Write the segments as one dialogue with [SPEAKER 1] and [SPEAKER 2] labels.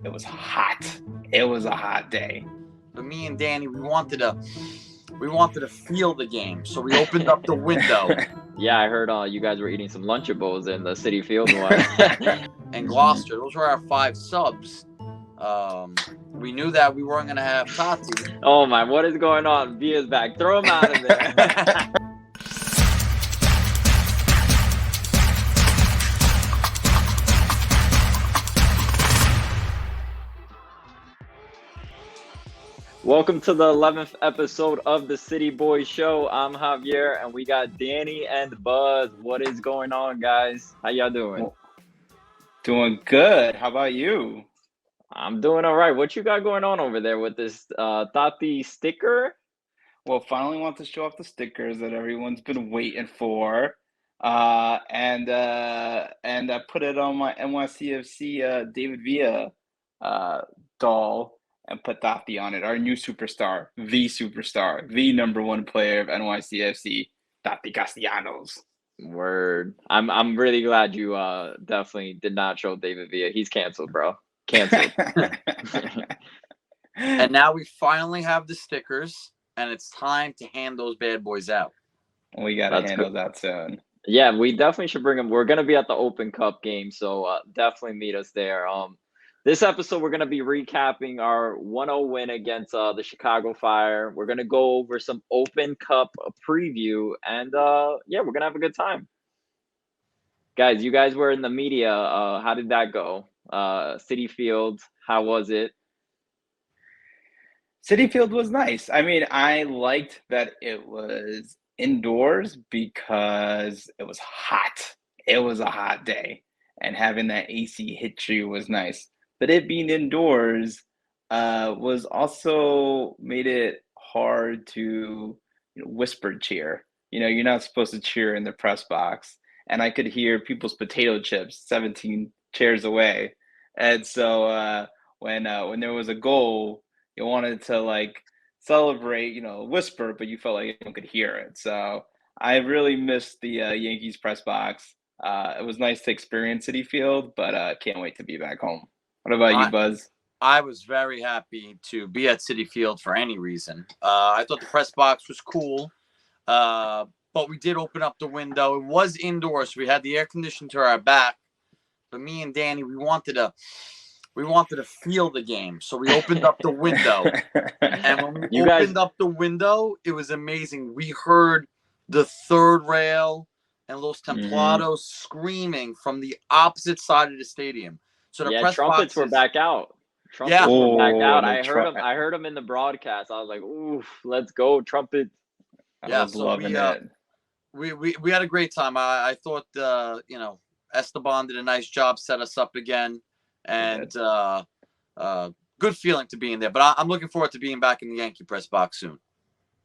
[SPEAKER 1] It was hot. It was a hot day.
[SPEAKER 2] But me and Danny, we wanted to feel the game, so we opened up the window.
[SPEAKER 3] Yeah, I heard you guys were eating some Lunchables in the City Field one.
[SPEAKER 2] And Gloucester, those were our 5 subs. We knew that we weren't gonna have Tati.
[SPEAKER 3] Oh my, what is going on? Via's back. Throw him out of there. Welcome to the 11th episode of the City Boys Show. I'm Javier, and we got Danny and Buzz. What is going on, guys? How y'all doing?
[SPEAKER 1] Doing good. How about you?
[SPEAKER 3] I'm doing all right. What you got going on over there with this Tati sticker?
[SPEAKER 1] Well, finally want to show off the stickers that everyone's been waiting for. And I put it on my NYCFC David Villa doll and put Tati on it, our new superstar, the number one player of NYCFC, Tati Castellanos.
[SPEAKER 3] Word. I'm really glad you definitely did not show David Villa. He's canceled, bro. Canceled.
[SPEAKER 2] And now we finally have the stickers, and it's time to hand those bad boys out.
[SPEAKER 1] We gotta handle that soon.
[SPEAKER 3] Yeah, we definitely should bring them. We're gonna be at the Open Cup game, so definitely meet us there. This episode, we're going to be recapping our 1-0 win against the Chicago Fire. We're going to go over some Open Cup preview, and yeah, we're going to have a good time. Guys, you guys were in the media. How did that go? City Field, how was it?
[SPEAKER 1] City Field was nice. I mean, I liked that it was indoors because it was hot. It was a hot day, and having that AC hit you was nice. But it being indoors was also made it hard to whisper cheer. You're not supposed to cheer in the press box. And I could hear people's potato chips 17 chairs away. And so when there was a goal, you wanted to celebrate, whisper, but you felt like everyone could hear it. So I really missed the Yankees press box. It was nice to experience City Field, but can't wait to be back home. What about you, Buzz?
[SPEAKER 2] I was very happy to be at City Field for any reason. I thought the press box was cool, but we did open up the window. It was indoors, so we had the air conditioning to our back. But me and Danny, we wanted to feel the game, so we opened up the window. And when we opened up the window, it was amazing. We heard the third rail and Los Templados screaming from the opposite side of the stadium. So the press
[SPEAKER 3] trumpets were back out. Were back out. I heard them in the broadcast. I was like, "Ooh, let's go, trumpet!"
[SPEAKER 1] I was loving it.
[SPEAKER 2] We had a great time. I thought Esteban did a nice job, set us up again, and good feeling to be in there. But I'm looking forward to being back in the Yankee press box soon.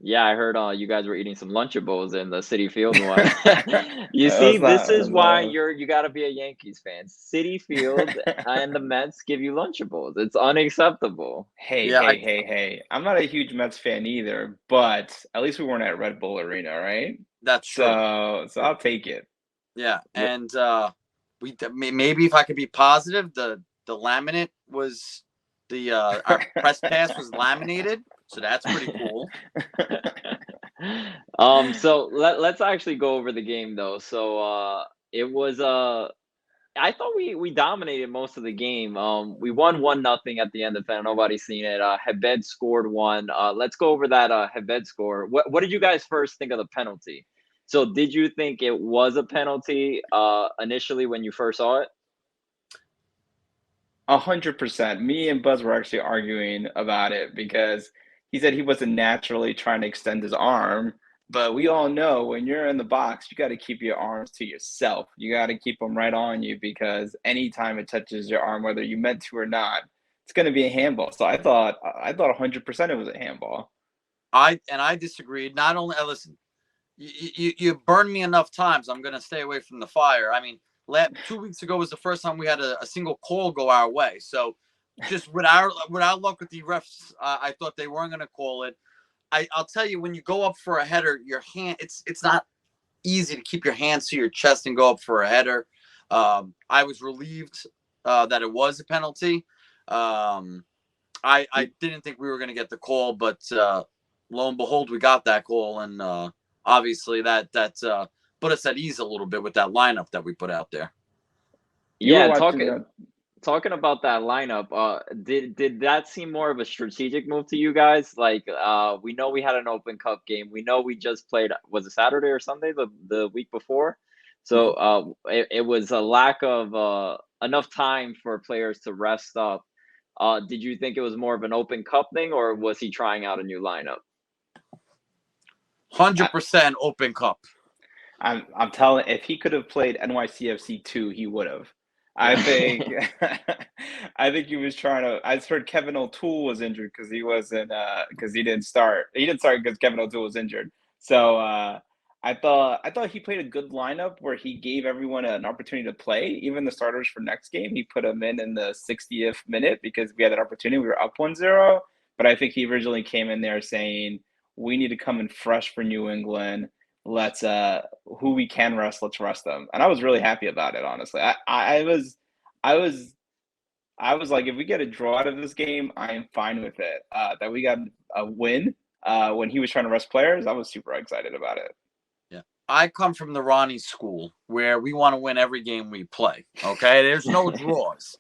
[SPEAKER 3] Yeah, I heard you guys were eating some Lunchables in the City Field one. You see, this is why you got to be a Yankees fan. City Field and the Mets give you Lunchables. It's unacceptable.
[SPEAKER 1] Hey. I'm not a huge Mets fan either, but at least we weren't at Red Bull Arena, right?
[SPEAKER 2] That's true.
[SPEAKER 1] So I'll take it.
[SPEAKER 2] Yeah, and maybe if I could be positive, the laminate was our press pass was laminated. So that's pretty cool.
[SPEAKER 3] So let's actually go over the game though. So it was I thought we dominated most of the game. We won 1-0 at the end of it. Nobody's seen it. Hebed scored one. Let's go over that Hebed score. What did you guys first think of the penalty? So did you think it was a penalty initially when you first saw it?
[SPEAKER 1] 100%. Me and Buzz were actually arguing about it because he said he wasn't naturally trying to extend his arm, but we all know when you're in the box, you got to keep your arms to yourself. You got to keep them right on you because anytime it touches your arm, whether you meant to or not, it's going to be a handball. So I thought 100% it was a handball.
[SPEAKER 2] I disagreed. Not only listen, you burned me enough times. I'm going to stay away from the fire. I mean, 2 weeks ago was the first time we had a single call go our way. So. Just with our luck with the refs, I thought they weren't going to call it. I'll tell you, when you go up for a header, your hand it's not easy to keep your hands to your chest and go up for a header. I was relieved that it was a penalty. I didn't think we were going to get the call, but lo and behold, we got that call, and obviously that put us at ease a little bit with that lineup that we put out there.
[SPEAKER 1] You were
[SPEAKER 3] Yeah,
[SPEAKER 1] watching.
[SPEAKER 3] talking about that lineup, did that seem more of a strategic move to you guys? Like, we know we had an Open Cup game. We know we just played, was it Saturday or Sunday, the week before? So it was a lack of enough time for players to rest up. Did you think it was more of an Open Cup thing, or was he trying out a new lineup?
[SPEAKER 2] 100% Open Cup.
[SPEAKER 1] I'm telling, if he could have played NYCFC 2, he would have. I think I think he was trying to. I heard Kevin O'Toole was injured because he wasn't because he didn't start. He didn't start because Kevin O'Toole was injured. So I thought he played a good lineup where he gave everyone an opportunity to play, even the starters for next game. He put them in the 60th minute because we had that opportunity. We were up 1-0, but I think he originally came in there saying we need to come in fresh for New England. Let's who we can rest, let's rest them. And I was really happy about it, honestly. I was like, if we get a draw out of this game, I am fine with it. That we got a win when he was trying to rest players, I was super excited about it.
[SPEAKER 2] Yeah. I come from the Ronnie school where we want to win every game we play. Okay. There's no draws.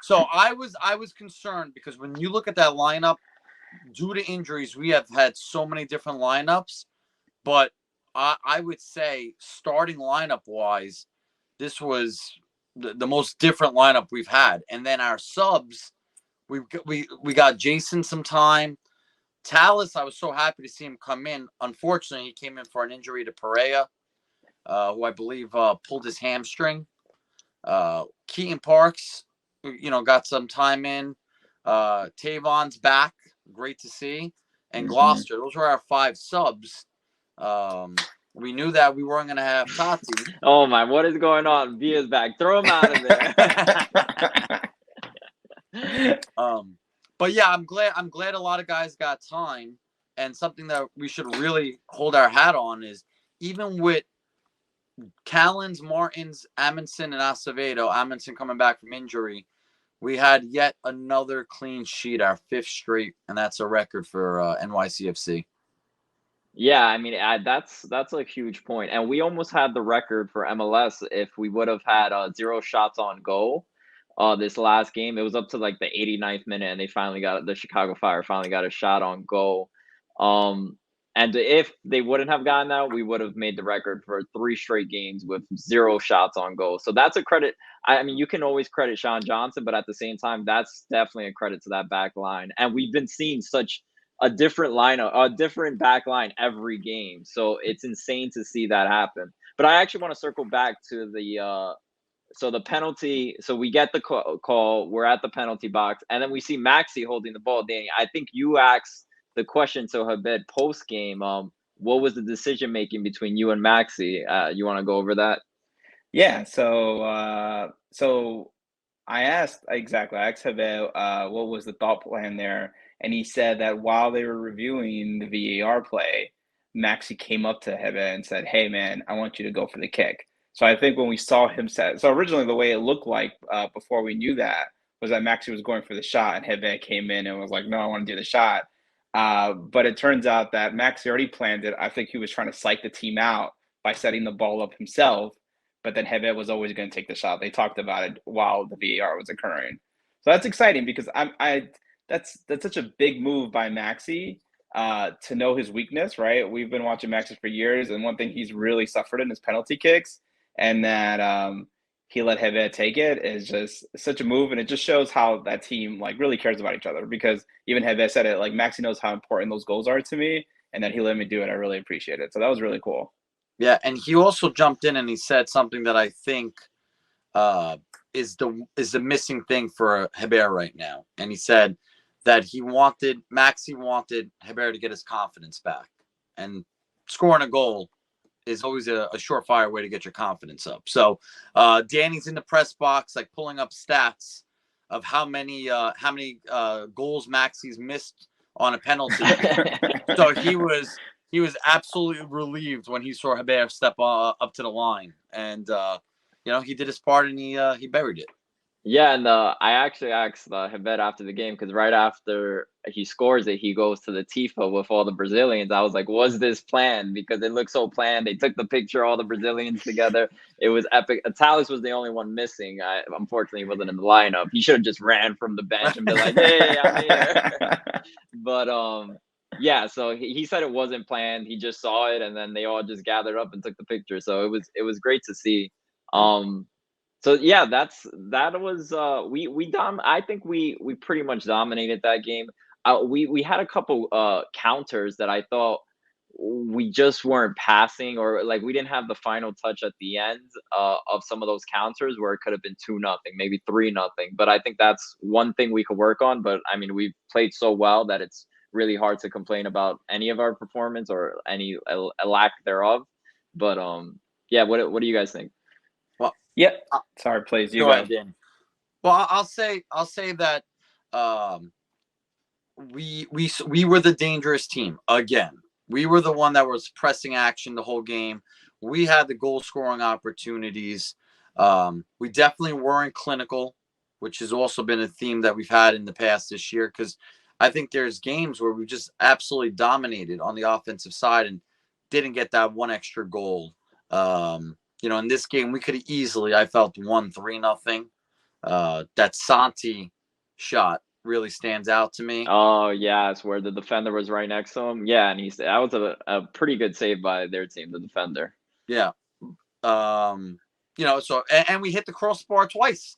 [SPEAKER 2] So I was concerned because when you look at that lineup, due to injuries, we have had so many different lineups, but I would say starting lineup wise, this was the most different lineup we've had. And then our subs, we got Jason some time. Tallis, I was so happy to see him come in. Unfortunately, he came in for an injury to Perea, who I believe pulled his hamstring. Keaton Parks, got some time in. Tavon's back, great to see. And Gloucester, those were our 5 subs. We knew that we weren't going to have Tati.
[SPEAKER 3] Oh my, what is going on? Via's back. Throw him out of
[SPEAKER 2] there. But yeah, I'm glad a lot of guys got time. And something that we should really hold our hat on is even with Callens, Martins, Amundsen, and Acevedo, Amundsen coming back from injury, we had yet another clean sheet, our 5th straight, and that's a record for NYCFC.
[SPEAKER 3] Yeah, I mean, that's a huge point. And we almost had the record for MLS if we would have had 0 shots on goal this last game. It was up to like the 89th minute, and the Chicago Fire finally got a shot on goal. And if they wouldn't have gotten that, we would have made the record for 3 straight games with 0 shots on goal. So that's a credit. I mean, you can always credit Sean Johnson, but at the same time, that's definitely a credit to that back line. And we've been seeing such a different lineup, a different back line every game. So it's insane to see that happen. But I actually want to circle back to the penalty. So we get the call, we're at the penalty box, and then we see Maxi holding the ball. Danny, I think you asked the question to Habib post game. What was the decision making between you and Maxi? You want to go over that?
[SPEAKER 1] Yeah. So I asked Habib what was the thought plan there. And he said that while they were reviewing the VAR play, Maxi came up to Hebe and said, "Hey, man, I want you to go for the kick." So I think when we saw him so originally the way it looked like before we knew that was that Maxi was going for the shot, and Hebe came in and was like, "No, I want to do the shot." But it turns out that Maxi already planned it. I think he was trying to psych the team out by setting the ball up himself. But then Hebe was always going to take the shot. They talked about it while the VAR was occurring. So that's exciting because that's such a big move by Maxi to know his weakness, right? We've been watching Maxi for years, and one thing he's really suffered in is penalty kicks, and that he let Hebe take it is just such a move, and it just shows how that team like really cares about each other. Because even Hebe said it, like Maxi knows how important those goals are to me, and that he let me do it. I really appreciate it. So that was really cool.
[SPEAKER 2] Yeah, and he also jumped in and he said something that I think is the missing thing for Heber right now. And he said that Maxi wanted Heber to get his confidence back. And scoring a goal is always a surefire way to get your confidence up. So Danny's in the press box, like pulling up stats of how many goals Maxi's missed on a penalty. So he was absolutely relieved when he saw Heber step up to the line, and he did his part and he buried it.
[SPEAKER 3] Yeah, and I actually asked Hebet after the game because right after he scores it, he goes to the Tifa with all the Brazilians. I was like, was this planned? Because it looked so planned. They took the picture, all the Brazilians together. It was epic. Talis was the only one missing. Unfortunately, he wasn't in the lineup. He should have just ran from the bench and been like, "Hey, I'm here." But yeah. So he said it wasn't planned. He just saw it, and then they all just gathered up and took the picture. So it was great to see. Um, so yeah, that was I think we pretty much dominated that game. We had a couple counters that I thought we just weren't passing, or like we didn't have the final touch at the end of some of those counters where it could have been 2-0, maybe 3-0. But I think that's one thing we could work on. But I mean, we've played so well that it's really hard to complain about any of our performance or any a lack thereof. But yeah, what do you guys think?
[SPEAKER 2] Well,
[SPEAKER 1] Yeah. Sorry, please. You
[SPEAKER 2] go
[SPEAKER 1] go.
[SPEAKER 2] ahead, Danny. Well, I'll say that we were the dangerous team again. We were the one that was pressing action the whole game. We had the goal scoring opportunities. We definitely weren't clinical, which has also been a theme that we've had in the past this year. Because I think there's games where we just absolutely dominated on the offensive side and didn't get that one extra goal. In this game we could have easily, I felt, won 3-0. That Santi shot really stands out to me.
[SPEAKER 3] Oh yeah, it's where the defender was right next to him. Yeah, and that was a pretty good save by their team, the defender.
[SPEAKER 2] Yeah. So and we hit the crossbar twice.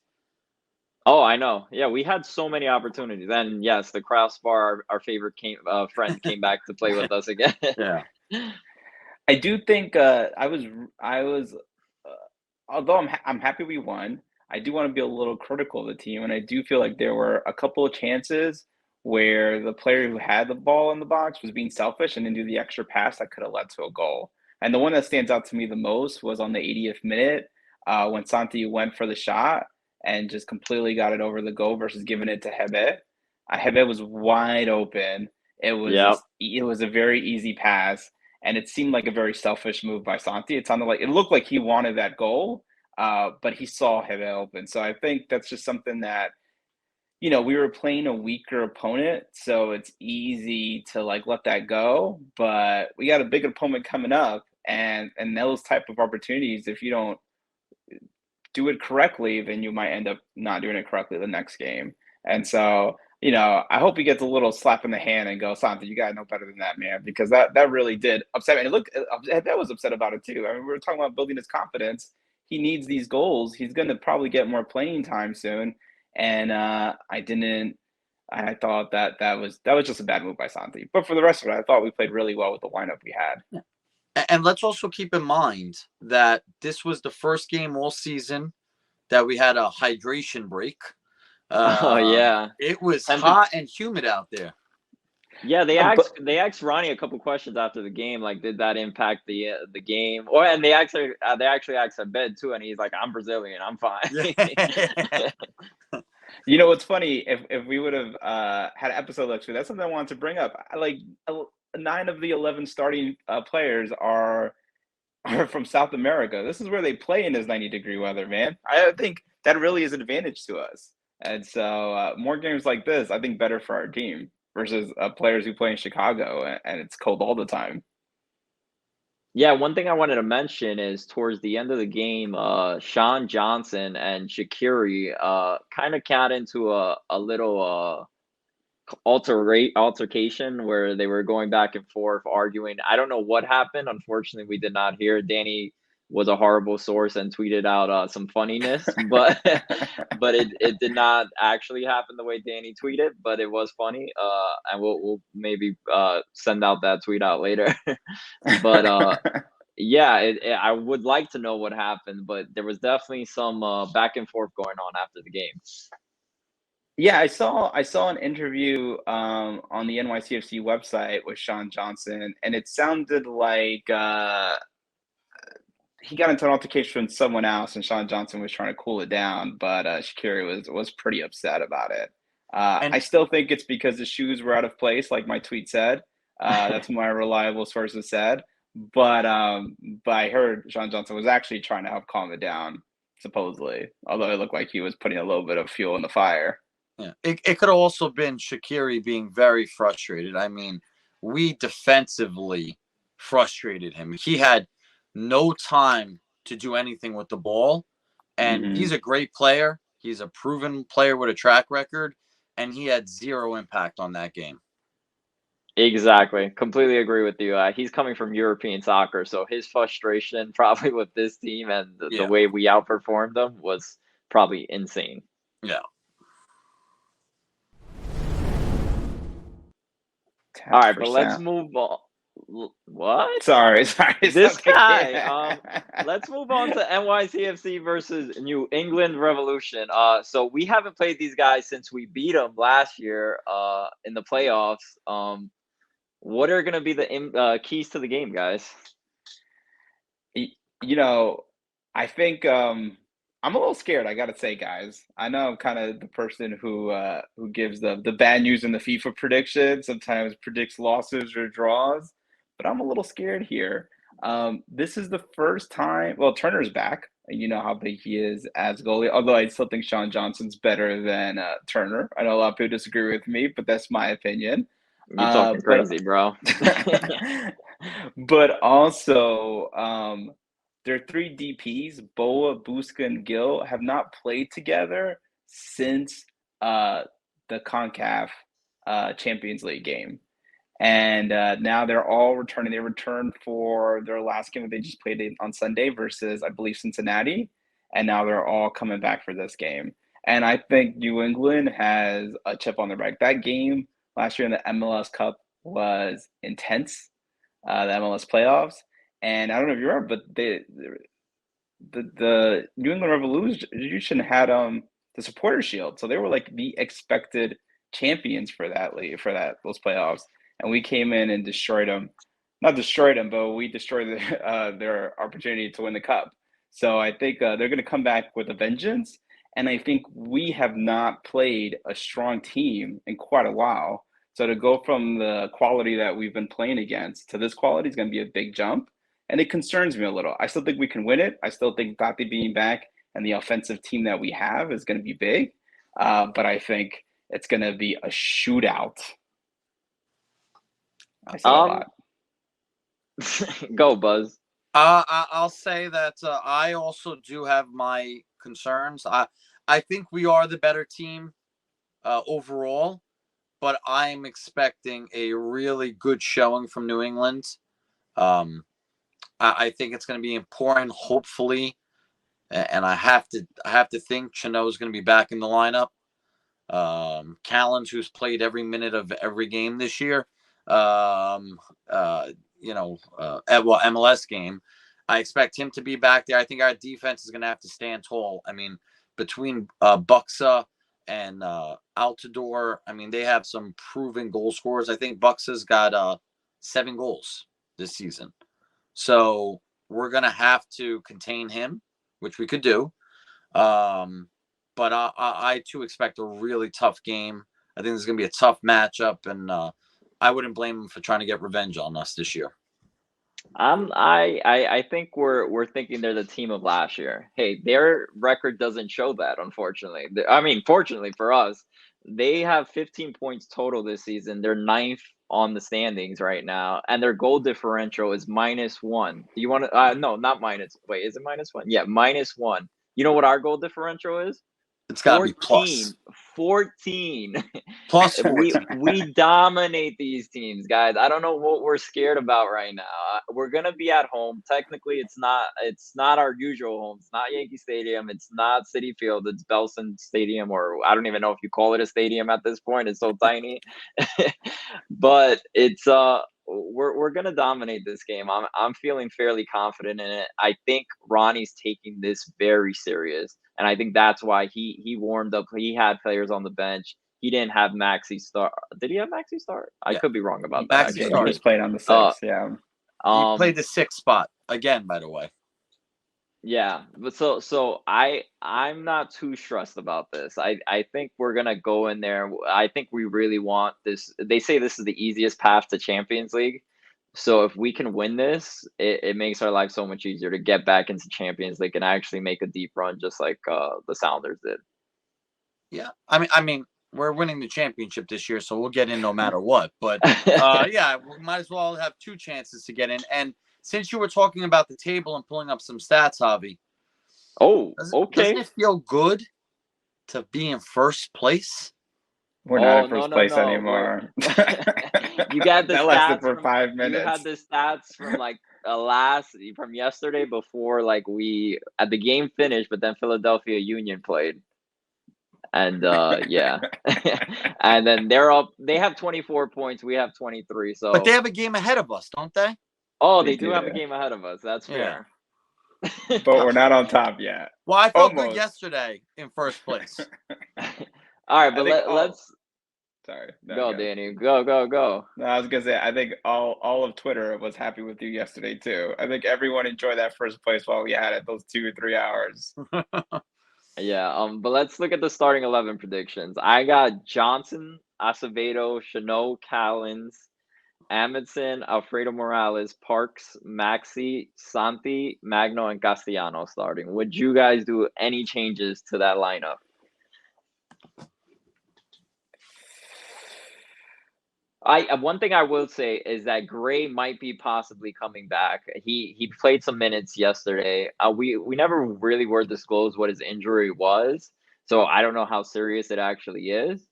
[SPEAKER 3] Oh, I know. Yeah, we had so many opportunities. And yes, the crossbar, our favorite friend came back to play with us again.
[SPEAKER 2] Yeah.
[SPEAKER 1] I do think I was although I'm happy we won. I do want to be a little critical of the team, and I do feel like there were a couple of chances where the player who had the ball in the box was being selfish and didn't do the extra pass that could have led to a goal. And the one that stands out to me the most was on the 80th minute when Santi went for the shot and just completely got it over the goal versus giving it to Hebe. Hebe was wide open.
[SPEAKER 3] Yep.
[SPEAKER 1] It was a very easy pass, and it seemed like a very selfish move by Santi. It looked like he wanted that goal, but he saw him open. So I think that's just something that, we were playing a weaker opponent, so it's easy to like let that go. But we got a big opponent coming up, and those type of opportunities, if you don't do it correctly, then you might end up not doing it correctly the next game. And so, I hope he gets a little slap in the hand and go, Santi, you gotta know better than that, man, because that really did upset me. And look, that was upset about it too. I mean, we were talking about building his confidence. He needs these goals. He's gonna probably get more playing time soon. And I thought that was just a bad move by Santi. But for the rest of it, I thought we played really well with the lineup we had.
[SPEAKER 2] And let's also keep in mind that this was the first game all season that we had a hydration break.
[SPEAKER 3] Oh yeah,
[SPEAKER 2] it was hot and humid out there.
[SPEAKER 3] Yeah, they asked Ronnie a couple questions after the game, like did that impact the game? And they actually asked Abed too, and he's like, I'm Brazilian, I'm fine.
[SPEAKER 1] You know what's funny? If we would have had an episode like that's something I wanted to bring up. Like 9 of the 11 starting players are from South America. This is where they play in this 90-degree weather, man. I think that really is an advantage to us. And so more games like this, I think, better for our team versus players who play in Chicago and it's cold all the time.
[SPEAKER 3] Yeah, one thing I wanted to mention is towards the end of the game, Sean Johnson and Shaqiri kind of got into a little altercation where they were going back and forth arguing. I don't know what happened. Unfortunately, we did not hear. Danny was a horrible source and tweeted out some funniness, but but it did not actually happen the way Danny tweeted, but it was funny. And we'll maybe send out that tweet out later. But yeah, I would like to know what happened, but there was definitely some back and forth going on after the game.
[SPEAKER 1] Yeah, I saw an interview on the NYCFC website with Sean Johnson, and it sounded like he got into an altercation with someone else, and Sean Johnson was trying to cool it down, but Shaqiri was pretty upset about it. I still think it's because the shoes were out of place, like my tweet said. That's what my reliable sources said. But I heard Sean Johnson was actually trying to help calm it down. supposedly. Although it looked like he was putting a little bit of fuel in the fire.
[SPEAKER 2] Yeah, it could have also been Shaqiri being very frustrated. I mean, we defensively frustrated him. He had no time to do anything with the ball, and he's a great player. He's a proven player with a track record, and he had zero impact on that game.
[SPEAKER 3] Exactly. Completely agree with you. He's coming from European soccer, so his frustration probably with this team and the way we outperformed them was probably insane.
[SPEAKER 2] Yeah.
[SPEAKER 3] All right, but let's move on. What?
[SPEAKER 1] Sorry.
[SPEAKER 3] This guy. Let's move on to NYCFC versus New England Revolution. So we haven't played these guys since we beat them last year. In the playoffs. What are going to be the keys to the game, guys?
[SPEAKER 1] You know, I think I'm a little scared. I gotta say, guys. I know I'm kind of the person who gives the bad news in the FIFA prediction. Sometimes predicts losses or draws, but I'm a little scared here. This is the first time. Well, Turner's back. You know how big he is as goalie. Although I still think Sean Johnson's better than Turner. I know a lot of people disagree with me, but that's my opinion.
[SPEAKER 3] You're talking crazy, bro.
[SPEAKER 1] But also, their three DPs, Boa, Busca, and Gill, have not played together since the CONCACAF Champions League game. And now they're all returning. They returned for their last game that they just played on Sunday versus, I believe, Cincinnati. And now they're all coming back for this game. And I think New England has a chip on their back. That game last year in the MLS Cup was intense, the MLS playoffs. And I don't know if you remember, but the New England Revolution had the supporter shield, so they were like the expected champions for that league, for those playoffs. And we came in and destroyed them. Not destroyed them, but we destroyed their opportunity to win the cup. So I think they're going to come back with a vengeance. And I think we have not played a strong team in quite a while. So to go from the quality that we've been playing against to this quality is going to be a big jump. And it concerns me a little. I still think we can win it. I still think Gotti being back and the offensive team that we have is going to be big. But I think it's going to be a shootout. I said a lot.
[SPEAKER 3] Go, Buzz.
[SPEAKER 2] I'll say that I also do have my concerns. I think we are the better team overall, but I'm expecting a really good showing from New England. I think it's going to be important, hopefully, and I have to think Chano is going to be back in the lineup. Callens, who's played every minute of every game this year, MLS game, I expect him to be back there. I think our defense is going to have to stand tall. I mean, between Buxa and Altidore, I mean, they have some proven goal scorers. I think Buxa's got 7 goals this season. So we're going to have to contain him, which we could do. But I too expect a really tough game. I think this is going to be a tough matchup, and I wouldn't blame them for trying to get revenge on us this year.
[SPEAKER 3] I think we're thinking they're the team of last year. Hey, their record doesn't show that, unfortunately. I mean, fortunately for us, they have 15 points total this season. They're 9th on the standings right now, and their goal differential is -1. Do you want to? No, not minus. Wait, is it -1? Yeah, -1. You know what our goal differential is?
[SPEAKER 2] It's got to be plus
[SPEAKER 3] 14.
[SPEAKER 2] Plus 14.
[SPEAKER 3] We dominate these teams, guys. I don't know what we're scared about right now. We're gonna be at home. Technically, it's not our usual home. It's not Yankee Stadium. It's not Citi Field. It's Belson Stadium, or I don't even know if you call it a stadium at this point. It's so tiny. But it's we're gonna dominate this game. I'm feeling fairly confident in it. I think Ronnie's taking this very serious. And I think that's why he warmed up. He had players on the bench. He didn't have Maxi start. Did he have Maxi start? I could be wrong about that.
[SPEAKER 2] Maxi
[SPEAKER 1] He was playing on the 6th, yeah.
[SPEAKER 2] He played the 6th spot again, by the way.
[SPEAKER 3] Yeah, but so I'm not too stressed about this. I think we're gonna go in there. I think we really want this. They say this is the easiest path to Champions League. So if we can win this, it makes our life so much easier to get back into Champions League and actually make a deep run, just like the Sounders did.
[SPEAKER 2] Yeah, I mean, we're winning the championship this year, so we'll get in no matter what. But yeah, we might as well have two chances to get in. And since you were talking about the table and pulling up some stats, Javi,
[SPEAKER 3] Oh,
[SPEAKER 2] doesn't
[SPEAKER 3] okay.
[SPEAKER 2] it feel good to be in first place?
[SPEAKER 1] We're not
[SPEAKER 3] Oh,
[SPEAKER 1] in
[SPEAKER 3] no,
[SPEAKER 1] first
[SPEAKER 3] no,
[SPEAKER 1] place
[SPEAKER 3] no.
[SPEAKER 1] anymore.
[SPEAKER 3] You got the
[SPEAKER 1] That lasted
[SPEAKER 3] stats
[SPEAKER 1] for
[SPEAKER 3] from
[SPEAKER 1] 5 minutes.
[SPEAKER 3] like from yesterday before like we at the game finished, but then Philadelphia Union played. And yeah. And then they have 24 points, we have 23.
[SPEAKER 2] But they
[SPEAKER 3] So
[SPEAKER 2] have a game ahead of us, don't they?
[SPEAKER 3] oh,
[SPEAKER 1] They
[SPEAKER 3] they do have a
[SPEAKER 1] do,
[SPEAKER 3] game ahead of us. That's
[SPEAKER 2] Yeah.
[SPEAKER 3] fair.
[SPEAKER 1] but we're not on top yet.
[SPEAKER 2] Well, I felt good
[SPEAKER 1] Almost.
[SPEAKER 2] yesterday in first place.
[SPEAKER 3] All right,
[SPEAKER 1] I
[SPEAKER 3] but
[SPEAKER 1] think
[SPEAKER 3] let's
[SPEAKER 1] sorry. No,
[SPEAKER 3] go, Danny. Go, go, go.
[SPEAKER 1] No, I was gonna say I think all of Twitter was happy with you yesterday too. I think everyone enjoyed that first place while we had it, those 2 or 3 hours.
[SPEAKER 3] Yeah, but let's look at the starting 11 predictions. I got Johnson, Acevedo, Chanot, Callens, Amundsen, Alfredo Morales, Parks, Maxi, Santi, Magno, and Castellano starting. Would you guys do any changes to that lineup? One thing I will say is that Gray might be possibly coming back. He played some minutes yesterday. We never really were disclosed what his injury was, so I don't know how serious it actually is.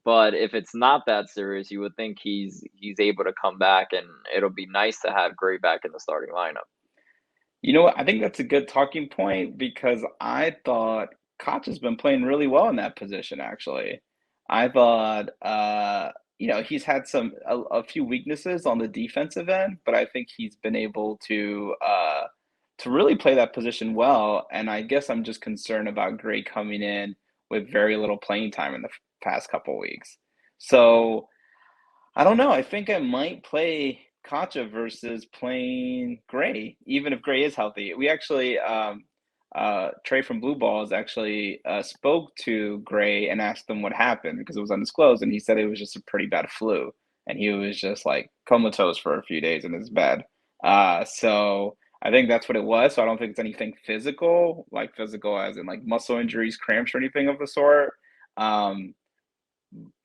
[SPEAKER 3] But if it's not that serious, you would think he's able to come back, and it'll be nice to have Gray back in the starting lineup.
[SPEAKER 1] You know what? I think that's a good talking point because I thought Koch has been playing really well in that position, actually. I thought, he's had a few weaknesses on the defensive end, but I think he's been able to really play that position well. And I guess I'm just concerned about Gray coming in with very little playing time in the past couple weeks. So I don't know. I think I might play Kacha versus playing Gray, even if Gray is healthy. We actually, Trey from Blue Balls actually spoke to Gray and asked him what happened because it was undisclosed, and he said it was just a pretty bad flu, and he was just like comatose for a few days in his bed. So I think that's what it was. So I don't think it's anything physical, like physical as in like muscle injuries, cramps, or anything of the sort. Um,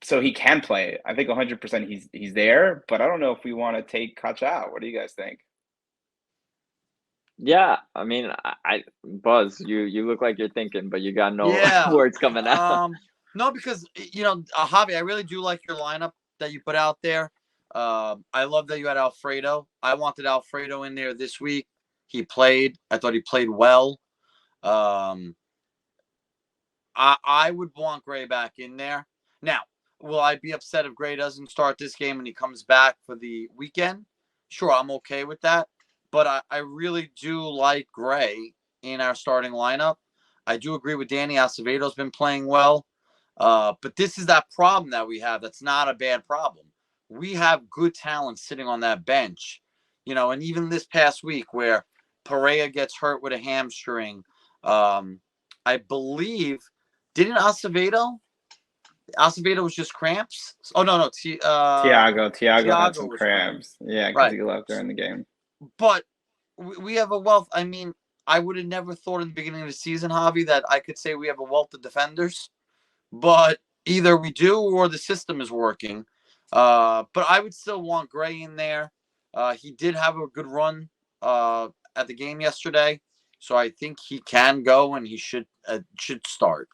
[SPEAKER 1] so he can play. I think 100% he's there, but I don't know if we want to take Koch out. What do you guys think?
[SPEAKER 3] Yeah, I mean, I Buzz, you look like you're thinking, but you got no
[SPEAKER 2] Yeah.
[SPEAKER 3] words coming out.
[SPEAKER 2] No, because Javi, I really do like your lineup that you put out there. I love that you had Alfredo. I wanted Alfredo in there this week. He played. I thought he played well. Um, I would want Gray back in there. Now, will I be upset if Gray doesn't start this game and he comes back for the weekend? Sure, I'm okay with that. But I really do like Gray in our starting lineup. I do agree with Danny. Acevedo's been playing well. But this is that problem that we have. That's not a bad problem. We have good talent sitting on that bench, and even this past week where Perea gets hurt with a hamstring, I believe, didn't Acevedo was just cramps. Oh no,
[SPEAKER 1] Tiago had
[SPEAKER 2] Thiago
[SPEAKER 1] some
[SPEAKER 2] was cramps.
[SPEAKER 1] cramps. Yeah, because
[SPEAKER 2] Right.
[SPEAKER 1] he left during the game.
[SPEAKER 2] But we have a wealth. I mean, I would have never thought in the beginning of the season, Javi, that I could say we have a wealth of defenders. But either we do or the system is working. But I would still want Gray in there. He did have a good run at the game yesterday, so I think he can go and he should start.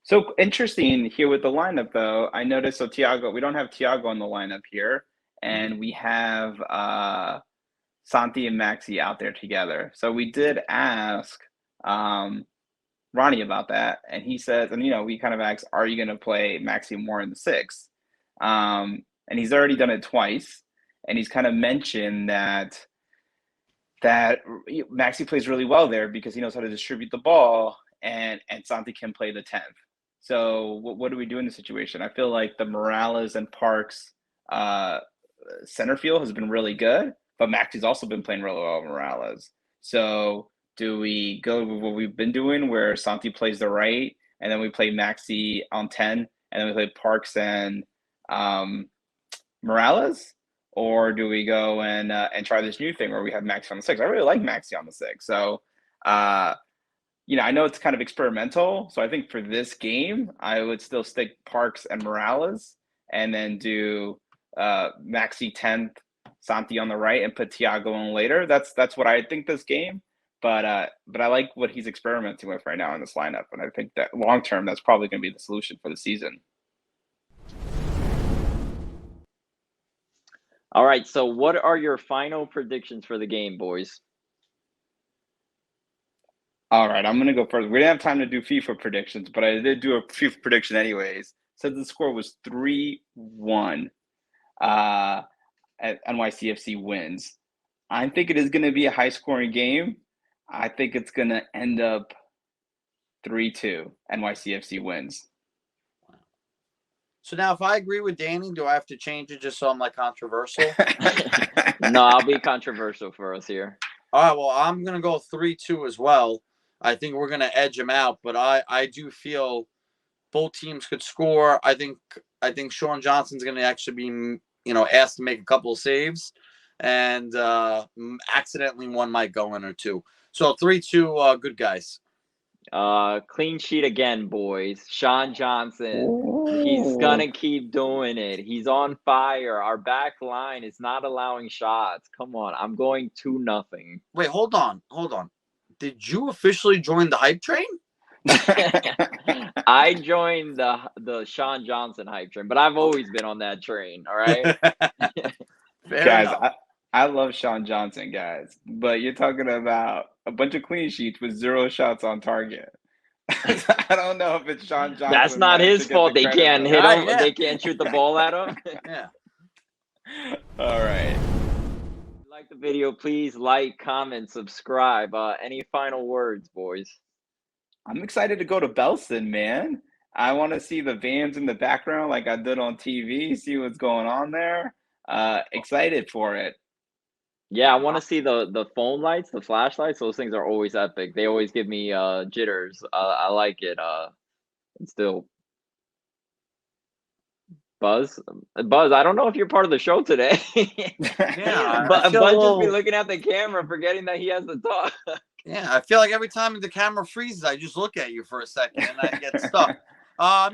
[SPEAKER 1] So interesting here with the lineup, though. I noticed we don't have Tiago on the lineup here, and we have Santi and Maxi out there together. So we did ask Ronnie about that, and he says, and we kind of asked, are you going to play Maxi more in the six? And he's already done it twice, and he's kind of mentioned that Maxi plays really well there because he knows how to distribute the ball, and Santi can play the 10th. So what do we do in the situation? I feel like the Morales and Parks center field has been really good, but Maxi's also been playing really well with Morales. So do we go with what we've been doing where Santi plays the right, and then we play Maxi on 10, and then we play Parks and Morales? or do we go and try this new thing where we have Maxi on the 6? I really like Maxi on the 6. So, I know it's kind of experimental. So I think for this game, I would still stick Parks and Morales, and then do Maxi 10th, Santi on the right, and put Thiago in later. That's what I think this game. But I like what he's experimenting with right now in this lineup, and I think that long term, that's probably going to be the solution for the season.
[SPEAKER 3] All right, so what are your final predictions for the game, boys?
[SPEAKER 1] All right, I'm going to go first. We didn't have time to do FIFA predictions, but I did do a FIFA prediction anyways. Said the score was 3-1. At NYCFC wins. I think it is going to be a high-scoring game. I think it's going to end up 3-2. NYCFC wins.
[SPEAKER 2] So now, if I agree with Danny, do I have to change it just so I'm like controversial?
[SPEAKER 3] No, I'll be controversial for us here.
[SPEAKER 2] All right, well, I'm going to go 3-2 as well. I think we're going to edge them out, but I do feel both teams could score. I think Sean Johnson's going to actually be, asked to make a couple of saves, and accidentally one might go in or two. So 3-2, good guys.
[SPEAKER 3] Clean sheet again, boys. Sean Johnson, he's gonna keep doing it. He's on fire. Our back line is not allowing shots. Come on, I'm going 2-0.
[SPEAKER 2] Wait, hold on. Did you officially join the hype train?
[SPEAKER 3] I joined the Sean Johnson hype train, but I've always been on that train. All right,
[SPEAKER 1] guys. I love Sean Johnson, guys, but you're talking about a bunch of clean sheets with 0 shots on target. I don't know if it's Sean Johnson.
[SPEAKER 3] That's not his fault. They can't hit him.
[SPEAKER 2] Yeah.
[SPEAKER 3] They can't shoot the ball at him.
[SPEAKER 2] Yeah.
[SPEAKER 3] All right. If you like the video, please like, comment, subscribe. Any final words, boys?
[SPEAKER 1] I'm excited to go to Belson, man. I want to see the vans in the background like I did on TV, see what's going on there. Excited for it.
[SPEAKER 3] Yeah, I want to see the phone lights, the flashlights. Those things are always epic. They always give me jitters. I like it. And still, Buzz, I don't know if you're part of the show today.
[SPEAKER 2] Yeah,
[SPEAKER 3] but Buzz just be looking at the camera, forgetting that he has to talk.
[SPEAKER 2] Yeah, I feel like every time the camera freezes, I just look at you for a second and I get stuck.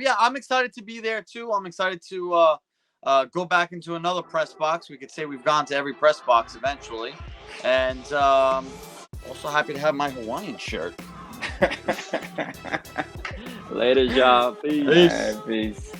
[SPEAKER 2] Yeah, I'm excited to be there too. I'm excited to go back into another press box. We could say we've gone to every press box eventually. And also happy to have my Hawaiian shirt.
[SPEAKER 3] Later, y'all. Peace.
[SPEAKER 1] Peace.